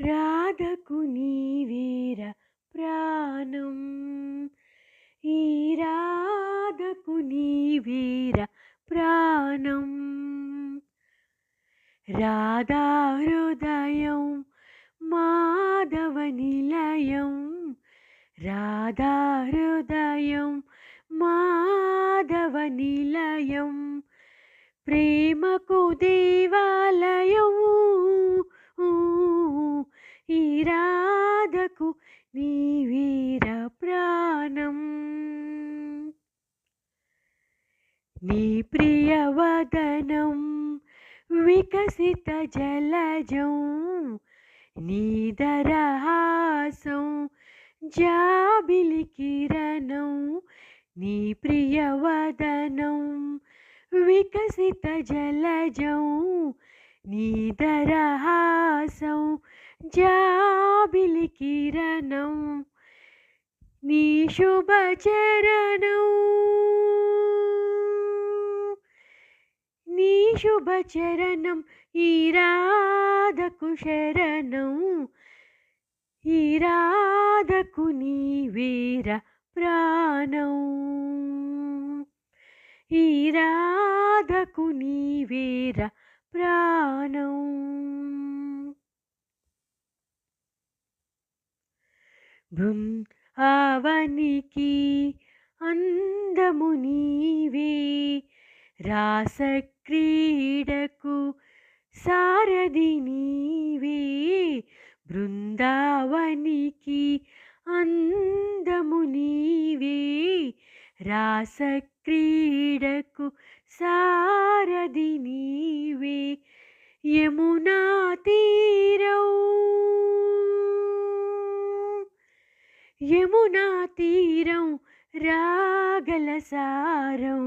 రాధకు నీవేర ప్రాణం ఈ రాధకు నీవేర ప్రాణం రాధా హృదయం మాధవ నిలయం రాధా హృదయం మాధవ నిలయం ప్రేమకు దేవాలయం ఈ రాధకు నీవేర ప్రాణం నీ ప్రియవదనం వికసిత జలజం నీదరహాసం జాబిలి కిరణం నీ ప్రియవదనం వికసిత జలజం నీదరహాసం జాబిలి కిరణం నీ శుభచరణం నీ శుభచరణం ఈ రాధకు శరణం ఈ రాధకు నీవేర ప్రాణం ఈ రాధకు నీవేర ప్రాణం ఆవనికి అందము నీవే రాసక్రీడకు సారథి నీవే బృందావనికి అందము నీవే రాసక్రీడకు సారథి నీవే యమునా తీరం యమునా తీరం రాగల సారం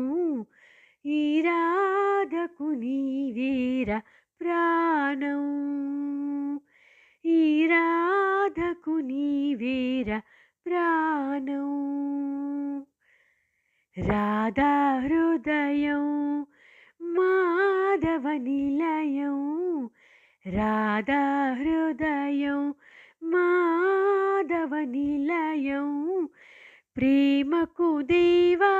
ఈ రాధకు నీవేర ప్రాణం ఈ రాధకు నీవేర ప్రాణం రాధా హృదయం మాధవ నిలయం రాధా హృదయం మాధవ నిలయం ప్రేమకు దేవా